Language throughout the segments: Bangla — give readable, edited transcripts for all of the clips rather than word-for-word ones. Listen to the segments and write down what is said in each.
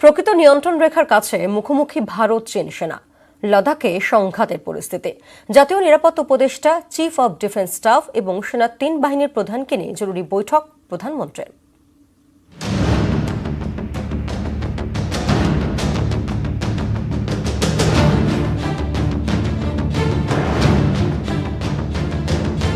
প্রকৃত নিয়ন্ত্রণ রেখার কাছে মুখোমুখি ভারত চীন সেনা। লাদাখে সংঘাতের পরিস্থিতি। জাতীয় নিরাপত্তা উপদেষ্টা, চিফ অব ডিফেন্স স্টাফ এবং সেনার ৩ বাহিনীর প্রধানকে নিয়ে জরুরি বৈঠক প্রধানমন্ত্রীর।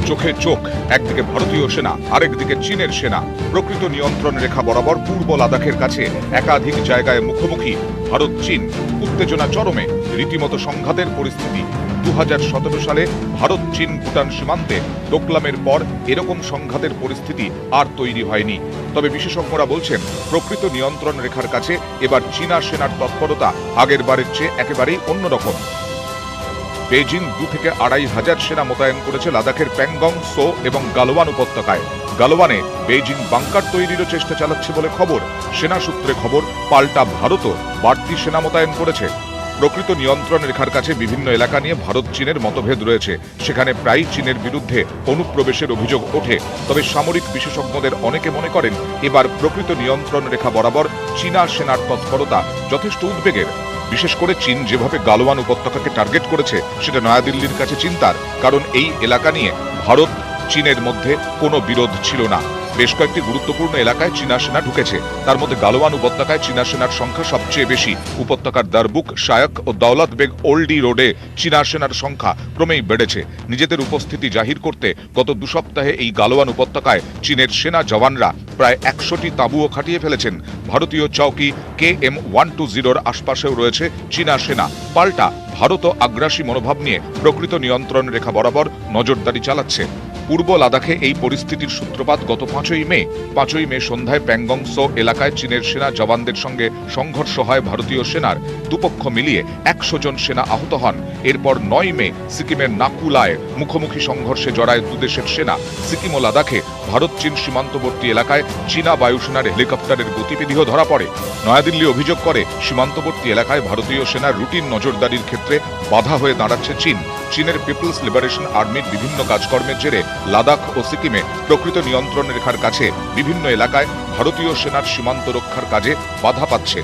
চোখে চোখ, একদিকে ভারতীয় সেনা, আরেকদিকে চীনের সেনা। প্রকৃত নিয়ন্ত্রণ রেখা বরাবর পূর্ব লাদাখের কাছে একাধিক জায়গায় মুখোমুখি ভারত চীন। উত্তেজনা চরমে, রীতিমতো সংঘাতের পরিস্থিতি। 2017 সালে ভারত চীন ভুটান সীমান্তে ডোকলামের পর এরকম সংঘাতের পরিস্থিতি আর তৈরি হয়নি। তবে বিশেষজ্ঞরা বলছেন, প্রকৃত নিয়ন্ত্রণ রেখার কাছে এবার চীনা সেনার তৎপরতা আগের বারের চেয়ে একেবারেই অন্যরকম। বেজিং 2 থেকে 2,500 সেনা মোতায়েন করেছে লাদাখের প্যাংগং, সো এবং গালওয়ান উপত্যকায়। গালওয়ানে বেজিং বাংকার তৈরিরও চেষ্টা চালাচ্ছে বলে খবর। সেনা সূত্রে খবর, পাল্টা ভারতও বাড়তি সেনা মোতায়েন করেছে। প্রকৃত নিয়ন্ত্রণ রেখার কাছে বিভিন্ন এলাকা নিয়ে ভারত চীনের মতভেদ রয়েছে। সেখানে প্রায় চীনের বিরুদ্ধে অনুপ্রবেশের অভিযোগ ওঠে। তবে সামরিক বিশেষজ্ঞদের অনেকে মনে করেন, এবার প্রকৃত নিয়ন্ত্রণ রেখা বরাবর চীনা সেনার তৎপরতা যথেষ্ট উদ্বেগের। বিশেষ করে চীন যেভাবে গালওয়ান উপত্যকাকে টার্গেট করেছে, সেটা নয়াদিল্লির কাছে চিন্তার। কারণ এই এলাকা নিয়ে ভারত চীনের মধ্যে কোনো বিরোধ ছিল না। বেশ কয়েকটি গুরুত্বপূর্ণ এলাকায় চীনা সেনা ঢুকেছে। তার মধ্যে গালওয়ান উপত্যকায় চীনা সেনার সংখ্যা সবচেয়ে বেশি। উপত্যকার দারবুক, শায়ক ও দৌলত বেগ ওল্ডি রোডে চীনা সেনার সংখ্যা ক্রমেই বেড়েছে। নিজেদের উপস্থিতি জাহির করতে গত 2 সপ্তাহে এই গালওয়ান উপত্যকায় চীনের সেনা জওয়ানরা প্রায় 100টি তাঁবুও খাটিয়ে ফেলেছেন। ভারতীয় চৌকি KM-120-র আশপাশেও রয়েছে চীনা সেনা। পাল্টা ভারতও আগ্রাসী মনোভাব নিয়ে প্রকৃত নিয়ন্ত্রণ রেখা বরাবর নজরদারি চালাচ্ছে। পূর্ব লাদাখে এই পরিস্থিতির সূত্রপাত গত 5ই মে সন্ধ্যায় প্যাংগং সো এলাকায় চীনের সেনা জওয়ানদের সঙ্গে সংঘর্ষ হয় ভারতীয় সেনার। দুপক্ষ মিলিয়ে 100 জন সেনা আহত হন। এরপর 9 মে সিকিমের নাকুলায় মুখোমুখি সংঘর্ষে জড়ায় দুদেশের সেনা। সিকিম ও লাদাখে ভারত চীন সীমান্তবর্তী এলাকায় চীনা বায়ুসেনার হেলিকপ্টারের গতিবিধিও ধরা পড়ে। নয়াদিল্লি অভিযোগ করে, সীমান্তবর্তী এলাকায় ভারতীয় সেনার রুটিন নজরদারির ক্ষেত্রে বাধা হয়ে দাঁড়াচ্ছে চীন। চীনের পিপলস লিবারেশন আর্মির বিভিন্ন কাজকর্মের জেরে লাদাখ ও সিকিমে প্রকৃত নিয়ন্ত্রণ রেখার কাছে বিভিন্ন এলাকায় ভারতীয় সেনার সীমান্ত রক্ষার কাজে বাধা পাচ্ছে।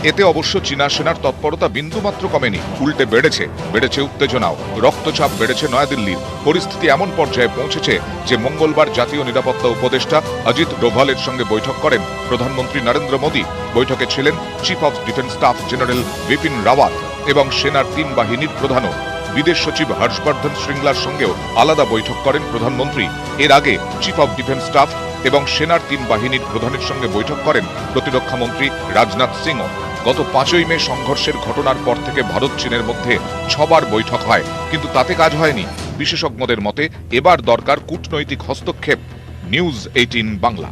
এতে অবশ্য চীনা সেনার তৎপরতা বিন্দুমাত্র কমেনি, উল্টে বেড়েছে উত্তেজনাও। রক্তচাপ বেড়েছে নয়াদিল্লির। পরিস্থিতি এমন পর্যায়ে পৌঁছেছে যে মঙ্গলবার জাতীয় নিরাপত্তা উপদেষ্টা অজিত ডোভালের সঙ্গে বৈঠক করেন প্রধানমন্ত্রী নরেন্দ্র মোদী। বৈঠকে ছিলেন chief of defence staff general Bipin Rawat এবং সেনার 3 বাহিনীর প্রধানও। বিদেশ সচিব হর্ষবর্ধন শ্রীংলার সঙ্গেও আলাদা বৈঠক করেন প্রধানমন্ত্রী। এর আগে চিফ অব ডিফেন্স স্টাফ এবং সেনার 3 বাহিনীর প্রধানের সঙ্গে বৈঠক করেন প্রতিরক্ষা মন্ত্রী রাজনাথ সিংও। গত 5ই মে সংঘর্ষের ঘটনার পর থেকে ভারত চীনের মধ্যে 6 বার বৈঠক হয়, কিন্তু তাতে কাজ হয়নি। বিশেষজ্ঞদের মতে এবার দরকার কূটনৈতিক হস্তক্ষেপ। নিউজ 18 বাংলা।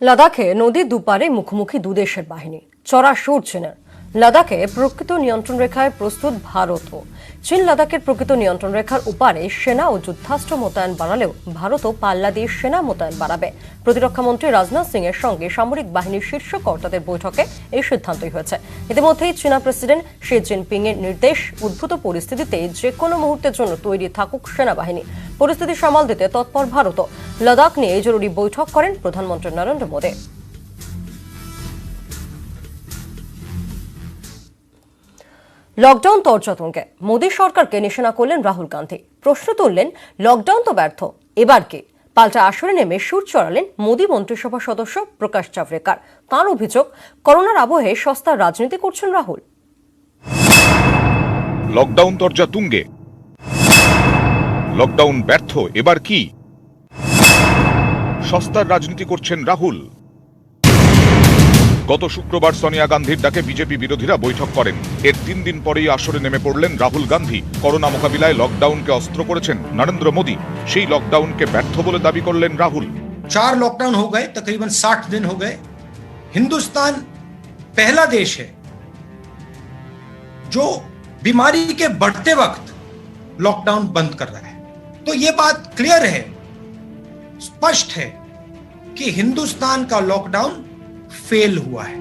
লাদাখে নদীর দুপারে মুখোমুখি দুদেশের বাহিনী, চড়া সুর চীনের। লাদাখে প্রকৃত নিয়ন্ত্রণ রেখায় প্রস্তুত ভারতও। চীন লাদাখের প্রকৃত নিয়ন্ত্রণ রেখার উপারে সেনা ও যুদ্ধাস্ত্র মোতায়েন বাড়ালেও ভারতও পাল্লা দিয়ে সেনা মোতায়েন বাড়াবে। প্রতিরক্ষামন্ত্রী রাজনাথ সিং এর সঙ্গে সামরিক বাহিনীর শীর্ষ কর্তাদের বৈঠকে এই সিদ্ধান্তই হয়েছে। ইতিমধ্যেই চীনা প্রেসিডেন্ট শি জিনপিং এর নির্দেশ, উদ্ভূত পরিস্থিতিতে যে কোনো মুহূর্তের জন্য তৈরি থাকুক সেনাবাহিনী। পরিস্থিতি সামাল দিতে তৎপর ভারতও। লাদাখ নিয়ে জরুরি বৈঠক করেন প্রধানমন্ত্রী নরেন্দ্র মোদী। লকডাউন তর্জনকে মোদী সরকারকে নিশানা করলেন রাহুল গান্ধী। প্রশ্ন তুললেন, লকডাউন তো ব্যর্থ, এবার কি? পাল্টা আসরে নেমে সুর চড়ালেন মোদী মন্ত্রিসভা সদস্য প্রকাশ জাভড়েকর। তাঁর অভিযোগ, করোনার আবহে সস্তা রাজনীতি করছেন রাহুল। লকডাউন তর্জা তুঙ্গে, লকডাউন ব্যর্থ, এবার কি? সস্তার রাজনীতি করছেন রাহুল। গত শুক্রবার সোনিয়া গান্ধীর ডাকে বিজেপি বিরোধীরা বৈঠক করেন। এর 3 দিন পরেই আসরে নেমে পড়লেন রাহুল গান্ধী। করোনা মোকাবিলায় লকডাউনকে অস্ত্র করেছেন নরেন্দ্র মোদী। সেই লকডাউনকে ব্যর্থ বলে দাবি করলেন রাহুল। 4 लॉकडाउन हो गए, तकरीबन 60 दिन हो गए। हिंदुस्तान पहला देश है जो बीमारी के बढ़ते वक्त लॉकडाउन बंद कर रहा है। तो ये बात क्लियर है, स्पष्ट है कि हिंदुस्तान का लॉकडाउन फेल हुआ है।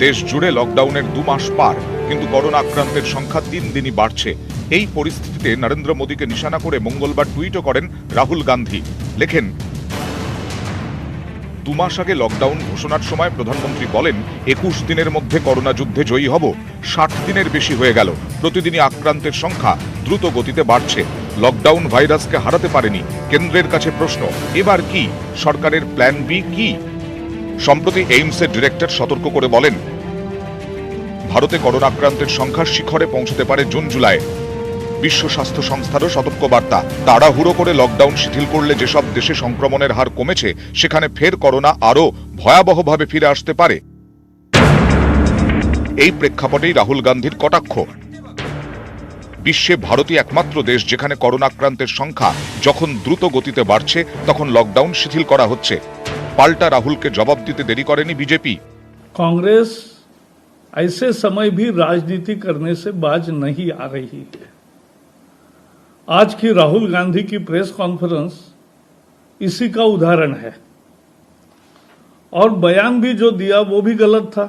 দেশ জুড়ে লকডাউনের 2 মাস পার, কিন্তু করোনা আক্রান্তের সংখ্যা 3 দিনই বাড়ছে। এই পরিস্থিতিতে নরেন্দ্র মোদীকে নিশানা করে মঙ্গলবার টুইটও করেন রাহুল গান্ধী। লেখেন, 2 মাস আগে লকডাউন ঘোষণার সময় প্রধানমন্ত্রী বলেন 21 দিনের মধ্যে করোনা যুদ্ধে জয়ী হব। 60 দিনের বেশি হয়ে গেল, প্রতিদিনই আক্রান্তের সংখ্যা দ্রুত গতিতে বাড়ছে। লকডাউন ভাইরাসকে হারাতে পারেনি। কেন্দ্রের কাছে প্রশ্ন, এবার কি সরকারের প্ল্যান বি কি? সম্প্রতি এইমসের ডিরেক্টর সতর্ক করে বলেন, ভারতে করোনা আক্রান্তের সংখ্যা শিখরে পৌঁছতে পারে জুন জুলাই। বিশ্ব স্বাস্থ্য সংস্থারও সতর্কবার্তা, তাড়াহুড়ো করে লকডাউন শিথিল করলে যেসব দেশে সংক্রমণের হার কমেছে সেখানে ফের করোনা আরও ভয়াবহভাবে ফিরে আসতে পারে। এই প্রেক্ষাপটেই রাহুল গান্ধীর কটাক্ষ, বিশ্বে ভারতই একমাত্র দেশ যেখানে করোনা আক্রান্তের সংখ্যা যখন দ্রুত গতিতে বাড়ছে তখন লকডাউন শিথিল করা হচ্ছে। পাল্টা রাহুলকে জবাব দিতে দেরি করেনি বিজেপি। कांग्रेस ऐसे समय भी राजनीति करने से बाज नहीं आ रही है। आज की राहुल गांधी की प्रेस कॉन्फ्रेंस इसी का उदाहरण है, और बयान भी जो दिया वो भी गलत था।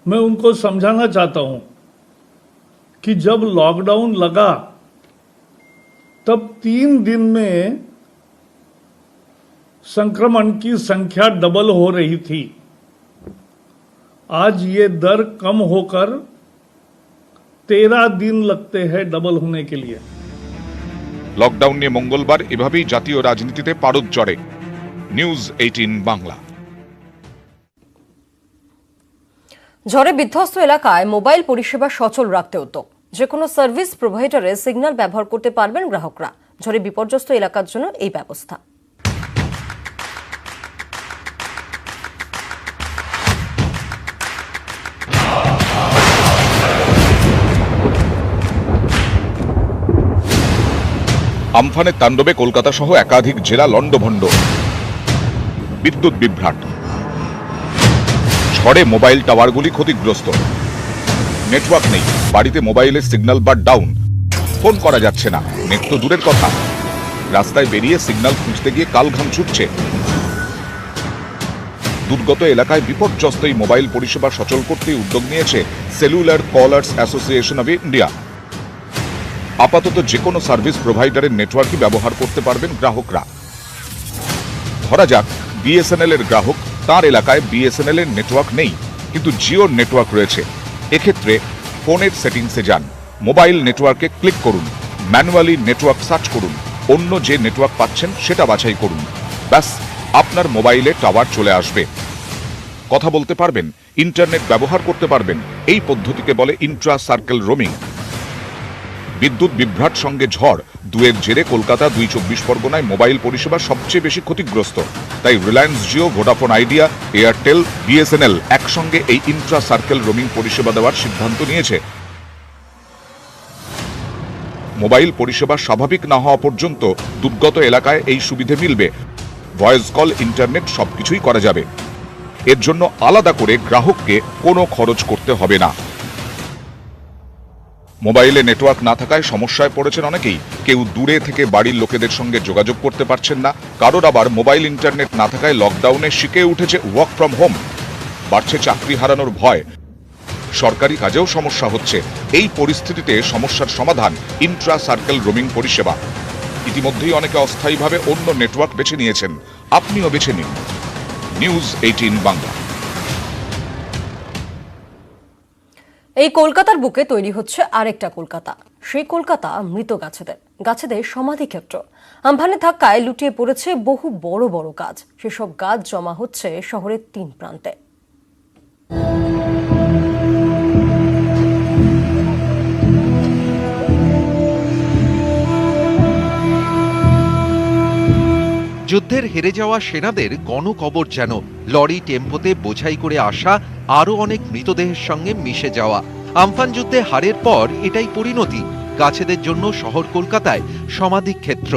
मैं उनको समझाना चाहता हूं कि जब लॉकडाउन लगा तब 3 दिन में संक्रमण की संख्या डबल हो रही थी। आज ये दर कम होकर 13 दिन लगते हैं डबल होने के लिए। লকডাউন নিয়ে মঙ্গলবার এভাবেই জাতীয় রাজনীতিতে পারদ চড়ে। নিউজ 18 বাংলা। ঝড়ে বিধ্বস্ত এলাকায় মোবাইল পরিষেবা সচল রাখতে উদ্যোগ। যে কোনো সার্ভিস প্রোভাইডারের সিগন্যাল ব্যবহার করতে পারবেন গ্রাহকরা। ঝড়ে বিপর্যস্ত এলাকার জন্য এই ব্যবস্থা। আমফানের তাণ্ডবে কলকাতা সহ একাধিক জেলা লন্ডভন্ড, বিদ্যুৎ বিভ্রাট, ঝড়ে মোবাইল টাওয়ারগুলি ক্ষতিগ্রস্ত, নেটওয়ার্ক নেই, বাড়িতে মোবাইলের সিগন্যাল বার ডাউন, ফোন করা যাচ্ছে না, নেট তো দূরের কথা, রাস্তায় বেরিয়ে সিগন্যাল খুঁজতে গিয়ে কালঘাম ছুটছে। দুর্গত এলাকায় বিপর্যস্ত এই মোবাইল পরিষেবা সচল করতে উদ্যোগ নিয়েছে cellular collars association of India. আপাতত যে কোনো সার্ভিস প্রোভাইডারের নেটওয়ার্কই ব্যবহার করতে পারবেন গ্রাহকরা। ধরা যাক বিএসএনএল এর গ্রাহক, তার এলাকায় বিএসএনএল এর নেটওয়ার্ক নেই কিন্তু জিওর নেটওয়ার্ক রয়েছে। এক্ষেত্রে ফোনের সেটিংসে যান, মোবাইল নেটওয়ার্কে ক্লিক করুন, ম্যানুয়ালি নেটওয়ার্ক সার্চ করুন, অন্য যে নেটওয়ার্ক পাচ্ছেন সেটা বাছাই করুন, ব্যাস আপনার মোবাইলে টাওয়ার চলে আসবে। কথা বলতে পারবেন, ইন্টারনেট ব্যবহার করতে পারবেন। এই পদ্ধতিকে বলে ইন্ট্রা সার্কেল রোমিং। বিদ্যুৎ বিভ্রাট সঙ্গে ঝড়, দুয়ের জেরে কলকাতা ২ পরগনায় মোবাইল পরিষেবা সবচেয়ে বেশি ক্ষতিগ্রস্ত। তাই Reliance Jio, Vodafone idea, Airtel, BSNL একসঙ্গে এই ইন্ট্রা সার্কেল রোমিং পরিষেবা দেওয়ার সিদ্ধান্ত নিয়েছে। মোবাইল পরিষেবা স্বাভাবিক না হওয়া পর্যন্ত দুর্গত এলাকায় এই সুবিধে মিলবে। ভয়েস কল, ইন্টারনেট সবকিছুই করা যাবে। এর জন্য আলাদা করে গ্রাহককে কোনো খরচ করতে হবে না। মোবাইলে নেটওয়ার্ক না থাকায় সমস্যায় পড়েছেন অনেকেই। কেউ দূরে থেকে বাড়ির লোকেদের সঙ্গে যোগাযোগ করতে পারছেন না, কারোর আবার মোবাইল ইন্টারনেট না থাকায় লকডাউনে শিখে উঠেছে ওয়ার্ক ফ্রম হোম। বাড়ছে চাকরি হারানোর ভয়, সরকারি কাজেও সমস্যা হচ্ছে। এই পরিস্থিতিতে সমস্যার সমাধান ইন্ট্রা সার্কেল রোমিং পরিষেবা। ইতিমধ্যেই অনেকে অস্থায়ীভাবে অন্য নেটওয়ার্ক বেছে নিয়েছেন, আপনিও বেছে নিন। নিউজ 18 বাংলা। এই কলকাতার বুকে তৈরি হচ্ছে আরেকটা কলকাতা। সেই কলকাতা মৃত গাছেদের সমাধিক্ষেত্র। আমফানে ধাক্কায় লুটিয়ে পড়েছে বহু বড় বড় গাছ। সেসব গাছ জমা হচ্ছে শহরের 3 প্রান্তে। যুদ্ধের হেরে যাওয়া সেনাদের গণকবর যেন, লরি টেম্পোতে বোঝাই করে আসা আরো অনেক মৃতদেহের সঙ্গে মিশে যাওয়া। আমফান যুদ্ধে হারের পর এটাই পরিণতি, গাছেদের জন্য শহর কলকাতায় সমাধিক্ষেত্র।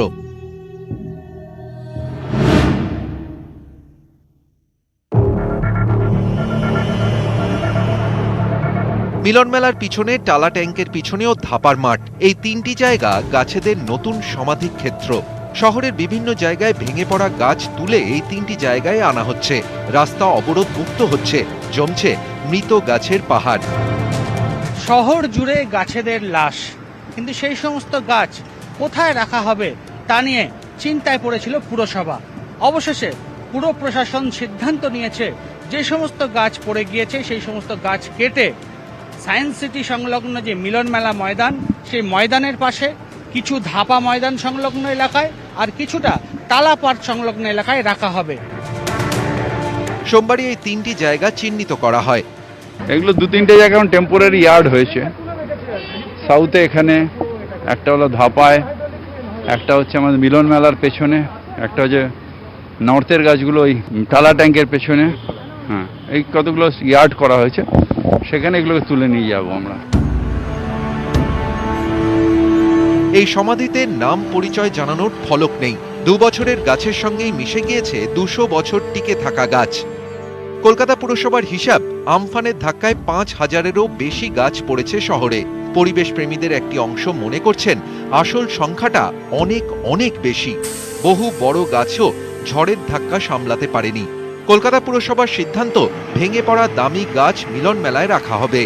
মিলন মেলার পিছনে, টালা ট্যাঙ্কের পিছনেও ধাপার মাঠ, এই 3টি জায়গা গাছেদের নতুন সমাধিক্ষেত্র। শহরের বিভিন্ন জায়গায় ভেঙে পড়া গাছ তুলে এই 3টি জায়গায় আনা হচ্ছে। রাস্তা অবরোধ মুক্ত হচ্ছে, জমছে মৃত গাছের পাহাড়। শহর জুড়ে গাছেদের লাশ, কিন্তু সেই সমস্ত গাছ কোথায় রাখা হবে তা নিয়ে চিন্তায় পড়েছিল পুরসভা। অবশেষে পুরো প্রশাসন সিদ্ধান্ত নিয়েছে যে সমস্ত গাছ পড়ে গিয়েছে সেই সমস্ত গাছ কেটে সায়েন্স সিটি সংলগ্ন যে মিলন মেলা ময়দান সেই ময়দানের পাশে, কিছু ধাপা ময়দান সংলগ্ন এলাকায় আর কিছুটা টালা পার্ক সংলগ্ন এলাকায় রাখা হবে। সোমবারই এই 3টি জায়গা চিহ্নিত করা হয়। এগুলো 2-3টে জায়গা এখন টেম্পোরারি ইয়ার্ড হয়েছে। সাউথে এখানে একটা হলো ধাপায়, একটা হচ্ছে আমাদের মিলন মেলার পেছনে, একটা হচ্ছে নর্থের গাছগুলো ওই টালা ট্যাঙ্কের পেছনে। হ্যাঁ, এই কতগুলো ইয়ার্ড করা হয়েছে, সেখানে এগুলোকে তুলে নিয়ে যাব আমরা। এই সমাধিতে নাম পরিচয় জানানোর ফলক নেই। 2 বছরের গাছের সঙ্গেই মিশে গিয়েছে 200 বছর টিকে থাকা গাছ। কলকাতা পুরসভার হিসাব, আমফানের ধাক্কায় 5000-এরও বেশি গাছ পড়েছে শহরে। পরিবেশ প্রেমীদের একটি অংশ মনে করছেন আসল সংখ্যাটা অনেক অনেক বেশি। বহু বড় গাছও ঝড়ের ধাক্কা সামলাতে পারেনি। কলকাতা পুরসভার সিদ্ধান্ত, ভেঙে পড়া দামি গাছ মিলন মেলায় রাখা হবে।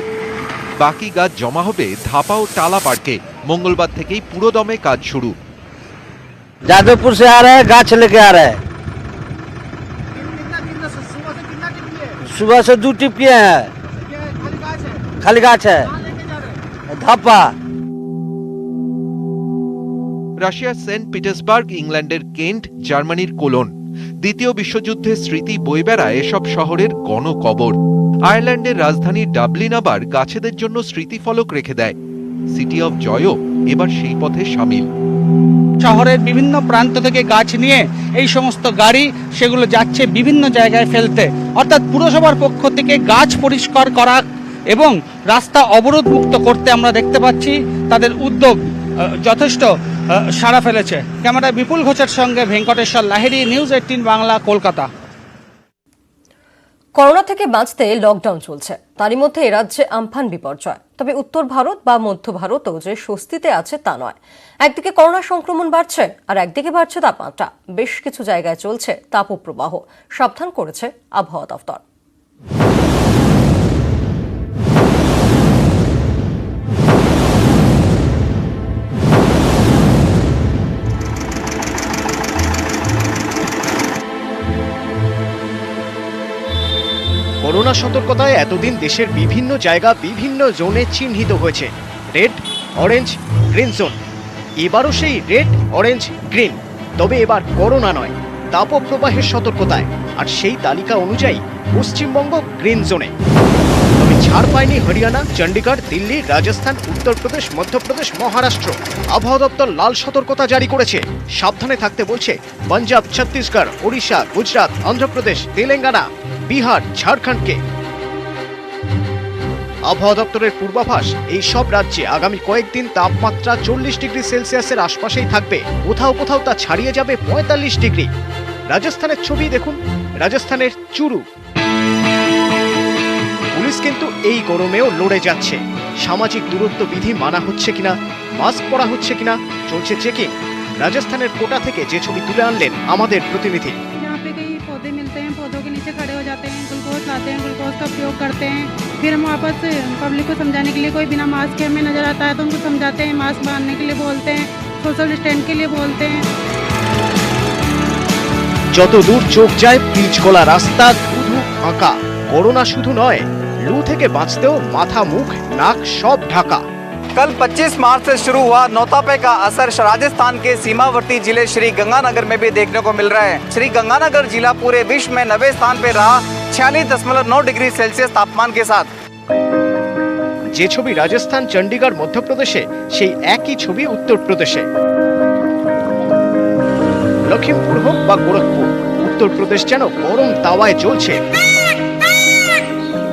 বাকি গাছ জমা হবে ধাপা ও টালা পার্কে। মঙ্গলবার থেকেই পুরোদমে কাজ শুরু। जादवपुर से आ रहे हैं, गाछ लेके आ रहे हैं। सुबह से 2 टिप किए हैं, खाली गाछ है, धापा। রাশিয়ার সেন্ট পিটার্সবার্গ, ইংল্যান্ডের কেন্ট, জার্মানির কোলন। দ্বিতীয় বিশ্বযুদ্ধের স্মৃতি বয়ে বেড়ায় এসব শহরের গণকবর। আয়ারল্যান্ডের রাজধানী ডাবলিন আবার গাছেদের জন্য স্মৃতিফলক রেখে দেয়। সিটি অফ জয়ও এবার সেই পথে সামিল। শহরের বিভিন্ন প্রান্ত থেকে গাছ নিয়ে এই সমস্ত গাড়ি সেগুলো যাচ্ছে বিভিন্ন জায়গায় ফেলতে, অর্থাৎ পুরসভার পক্ষ থেকে গাছ পরিষ্কার করা এবং রাস্তা অবরোধ মুক্ত করতে আমরা দেখতে পাচ্ছি তাদের উদ্যোগ যথেষ্ট সাড়া ফেলেছে। ক্যামেরায় বিপুল ঘোষের সঙ্গে ভেঙ্কটেশ্বর লাহিড়ী, নিউজ 18 বাংলা, কলকাতা। করোনা থেকে বাঁচতে লকডাউন চলছে, তারই মধ্যে রাজ্যে আমফান বিপর্যয়। তবে উত্তর ভারত বা মধ্য ভারতও যে স্বস্তিতে আছে তা নয়। একদিকে করোনা সংক্রমণ বাড়ছে আর একদিকে বাড়ছে তাপমাত্রা। বেশ কিছু জায়গায় চলছে তাপপ্রবাহ, সাবধান করেছে আবহাওয়া দফতর। করোনা সতর্কতায় এতদিন দেশের বিভিন্ন জায়গা বিভিন্ন জোনে চিহ্নিত হয়েছে, রেড, অরেঞ্জ, গ্রিন জোন। এবারও সেই রেড, অরেঞ্জ, গ্রিন। তবে এবার করোনা নয়, তাপপ্রবাহের সতর্কতায়। আর সেই তালিকা অনুযায়ী পশ্চিমবঙ্গ গ্রিন জোনে। তবে ছাড় পায়নি হরিয়ানা, চণ্ডীগড়, দিল্লি, রাজস্থান, উত্তরপ্রদেশ, মধ্যপ্রদেশ, মহারাষ্ট্র। আবহাওয়া দপ্তর লাল সতর্কতা জারি করেছে। সাবধানে থাকতে বলছে পাঞ্জাব, ছত্তিশগড়, ওড়িশা, গুজরাট, অন্ধ্রপ্রদেশ, তেলেঙ্গানা, বিহার, ঝাড়খণ্ডকে। আবহাওয়া দপ্তরের পূর্বাভাস, এই সব রাজ্যে আগামী কয়েকদিন তাপমাত্রা 40 ডিগ্রি সেলসিয়াসের আশপাশেই থাকবে। কোথাও কোথাও তা ছাড়িয়ে যাবে 45 ডিগ্রি। রাজস্থানের ছবি দেখুন, রাজস্থানের চুরু। পুলিশ কিন্তু এই গরমেও লড়ে যাচ্ছে। সামাজিক দূরত্ব বিধি মানা হচ্ছে কিনা, মাস্ক পরা হচ্ছে কিনা চলছে চেকিং। রাজস্থানের কোটা থেকে যে ছবি তুলে আনলেন আমাদের প্রতিনিধি। पौधे मिलते हैं, पौधों के नीचे खड़े हो जाते हैं, ग्लूकोज लाते हैं, ग्लूकोज का प्रयोग करते हैं। फिर हम वापस पब्लिक को समझाने के लिए कोई बिना मास्क के हमें नजर आता है तो उनको समझाते हैं, मास्क बांधने के लिए बोलते हैं, सोशल डिस्टेंस के लिए बोलते हैं। যত দূর চোখ যায় পিচ গলা রাস্তা, ধুধু ফাঁকা। করোনা শুধু নয়, লু থেকে বাঁচতেও মাথা, মুখ, নাক সব ঢাকা। कल 25 मार्च से शुरू हुआ नौतापे का असर राजस्थान के सीमावर्ती जिले श्री गंगानगर में भी देखने को मिल रहा है। श्री गंगानगर जिला पूरे विश्व में 90 स्थान पे रहा 46.9 डिग्री सेल्सियस तापमान के साथ। যে ছবি রাজস্থান, চণ্ডীগড়, মধ্যপ্রদেশে, সেই একই ছবি উত্তরপ্রদেশে। লখিমপুর হোক বা গোরখপুর, উত্তরপ্রদেশ যেন গরম তাওয়ায় জ্বলছে।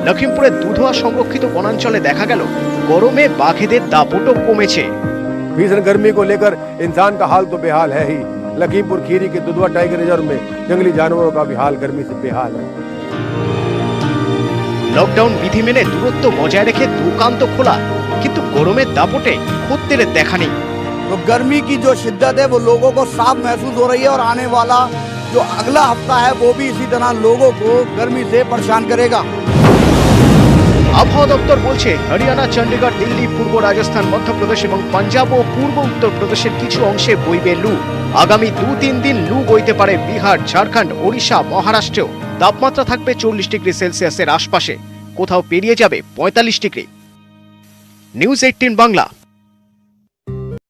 লখিমপুরের দুধোয়া সংরক্ষিত বনাঞ্চলে দেখা গেল গরমে বাঘেদের দাপটও কমেছে। भीषण गर्मी को लेकर इंसान का हाल तो बेहाल है ही। लखीमपुर खीरी के दुधवा टाइगर रिजर्व में जंगली जानवरों का भी हाल गर्मी से बेहाल है। লকডাউন বিধি মেনে দূরত্ব বজায় রেখে দোকান তো খোলা, কিন্তু গরমের দাপটে খদ্দেরের দেখা নেই। तो गर्मी की जो शिद्दत है वो लोगों को साफ महसूस हो रही है और आने वाला जो अगला हफ्ता है वो भी इसी तरह लोगों को गर्मी से परेशान करेगा। আবহাওয়া দপ্তর বলছে হরিয়ানা, চণ্ডীগড়, দিল্লি, পূর্ব রাজস্থান, মধ্যপ্রদেশ এবং পাঞ্জাব ও পূর্ব উত্তরপ্রদেশের কিছু অংশে বইবে লু। আগামী 2-3 দিন লু বইতে পারে বিহার, ঝাড়খণ্ড, ওড়িশা, মহারাষ্ট্রেও। তাপমাত্রা থাকবে 40 ডিগ্রি সেলসিয়াসের আশপাশে, কোথাও পেরিয়ে যাবে 45 ডিগ্রি। নিউজ 18 বাংলা।